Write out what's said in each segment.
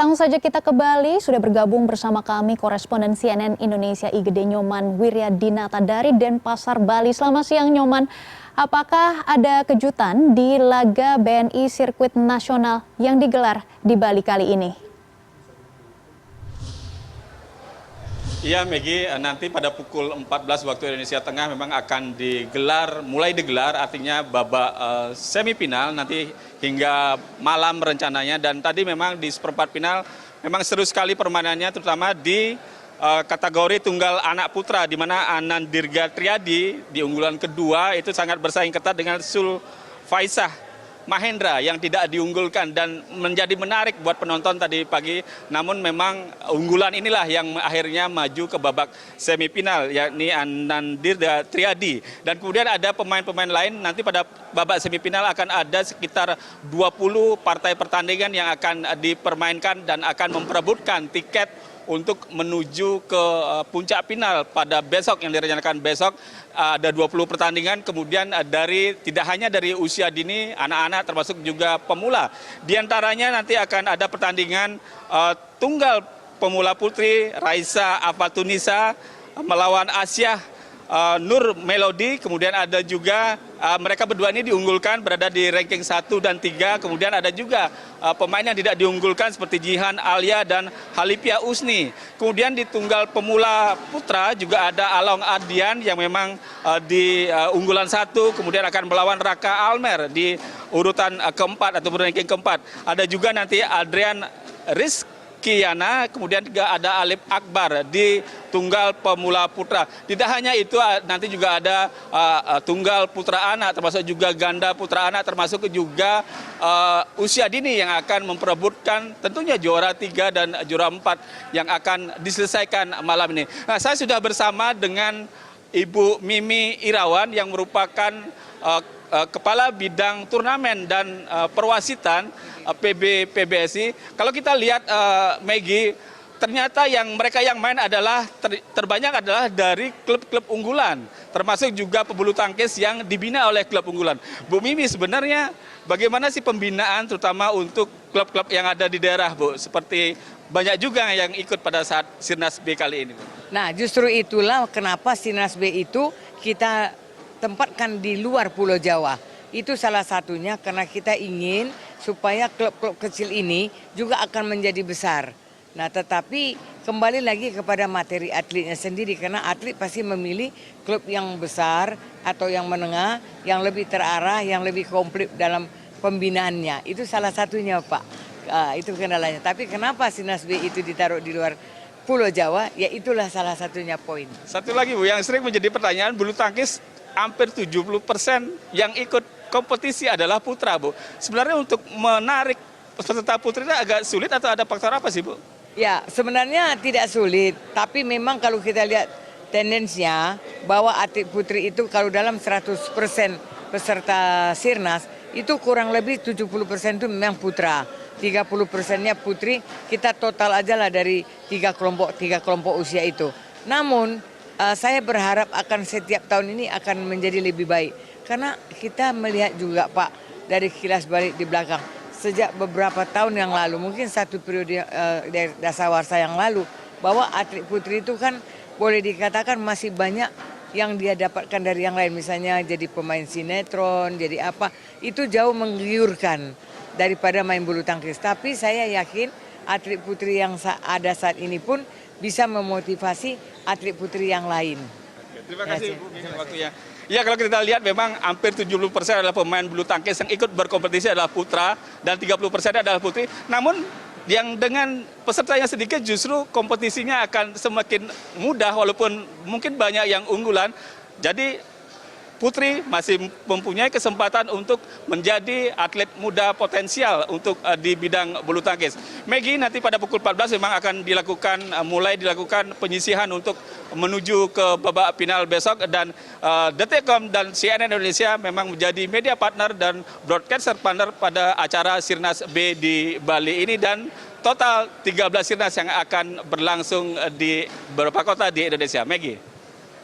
Langsung saja kita ke Bali, sudah bergabung bersama kami koresponden CNN Indonesia IGD Nyoman Wiryadinata dari Denpasar, Bali. Selamat siang Nyoman, apakah ada kejutan di laga BNI Sirkuit Nasional yang digelar di Bali kali ini? Iya Megi, nanti pada pukul 14 waktu Indonesia Tengah memang akan mulai digelar artinya babak semifinal nanti hingga malam rencananya. Dan tadi memang di seperempat final memang seru sekali permainannya, terutama di kategori tunggal anak putra di mana Anandirga Triadi di unggulan kedua itu sangat bersaing ketat dengan Sul Faisah Mahendra yang tidak diunggulkan, dan menjadi menarik buat penonton tadi pagi. Namun memang unggulan inilah yang akhirnya maju ke babak semifinal, yakni Anandirga Triadi. Dan kemudian ada pemain-pemain lain, nanti pada babak semifinal akan ada sekitar 20 partai pertandingan yang akan dipermainkan dan akan memperebutkan tiket untuk menuju ke puncak final pada besok yang direncanakan besok. Ada 20 pertandingan, kemudian tidak hanya dari usia dini, anak-anak termasuk juga pemula. Di antaranya nanti akan ada pertandingan tunggal pemula putri Raisa Afatunisa melawan Asyah Nur Melody. Kemudian ada juga mereka berdua ini diunggulkan berada di ranking 1 dan 3. Kemudian ada juga pemain yang tidak diunggulkan seperti Jihan Alia dan Halipia Usni. Kemudian di tunggal pemula putra juga ada Along Adian yang memang di unggulan 1, kemudian akan melawan Raka Almer di urutan keempat atau ranking keempat. Ada juga nanti Adrian Rizkiana, kemudian juga ada Alip Akbar di tunggal pemula putra. Tidak hanya itu, nanti juga ada tunggal putra anak, termasuk juga ganda putra anak, termasuk juga usia dini yang akan memperebutkan tentunya juara 3 dan juara 4 yang akan diselesaikan malam ini. Nah, saya sudah bersama dengan Ibu Mimi Irawan yang merupakan Kepala Bidang Turnamen dan Perwasitan PBSI. Kalau kita lihat Maggie, ternyata mereka yang main adalah terbanyak adalah dari klub-klub unggulan, termasuk juga pebulu tangkis yang dibina oleh klub unggulan. Bu Mimi, sebenarnya bagaimana sih pembinaan terutama untuk klub-klub yang ada di daerah, Bu? Seperti banyak juga yang ikut pada saat Sirnas B kali ini, Bu. Nah, justru itulah kenapa Sirnas B itu kita tempatkan di luar Pulau Jawa. Itu salah satunya karena kita ingin supaya klub-klub kecil ini juga akan menjadi besar. Nah, tetapi kembali lagi kepada materi atletnya sendiri, karena atlet pasti memilih klub yang besar atau yang menengah, yang lebih terarah, yang lebih komplit dalam pembinaannya. Itu salah satunya, Pak. Itu kendalanya. Tapi kenapa Sirnas B itu ditaruh di luar Pulau Jawa? Ya itulah salah satunya poin. Satu lagi, Bu, yang sering menjadi pertanyaan, bulu tangkis hampir 70% yang ikut kompetisi adalah putra, Bu. Sebenarnya untuk menarik peserta putri itu agak sulit atau ada faktor apa sih, Bu? Ya, sebenarnya tidak sulit, tapi memang kalau kita lihat tendensinya bahwa atlet putri itu kalau dalam 100% peserta Sirnas itu kurang lebih 70% itu memang putra, 30%-nya putri. Kita total aja lah dari tiga kelompok usia itu. Namun saya berharap akan setiap tahun ini akan menjadi lebih baik. Karena kita melihat juga, Pak, dari kilas balik di belakang. Sejak beberapa tahun yang lalu, mungkin satu periode dasawarsa yang lalu, bahwa atlet putri itu kan boleh dikatakan masih banyak yang dia dapatkan dari yang lain. Misalnya jadi pemain sinetron, jadi apa. Itu jauh menggiurkan daripada main bulu tangkis. Tapi saya yakin atlet putri yang ada saat ini pun bisa memotivasi atlet putri yang lain. Terima kasih, Bu, waktunya. Ya, kalau kita lihat memang hampir 70% adalah pemain bulu tangkis yang ikut berkompetisi adalah putra dan 30% adalah putri. Namun yang dengan pesertanya sedikit justru kompetisinya akan semakin mudah walaupun mungkin banyak yang unggulan. Jadi putri masih mempunyai kesempatan untuk menjadi atlet muda potensial untuk di bidang bulu tangkis. Maggie, nanti pada pukul 14 memang akan mulai dilakukan penyisihan untuk menuju ke babak final besok, dan Detikcom dan CNN Indonesia memang menjadi media partner dan broadcaster partner pada acara Sirnas B di Bali ini, dan total 13 Sirnas yang akan berlangsung di beberapa kota di Indonesia. Maggie.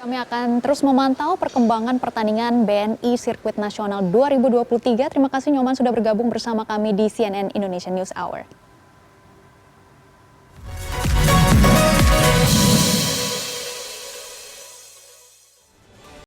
Kami akan terus memantau perkembangan pertandingan BNI Sirkuit Nasional 2023. Terima kasih Nyoman sudah bergabung bersama kami di CNN Indonesia News Hour.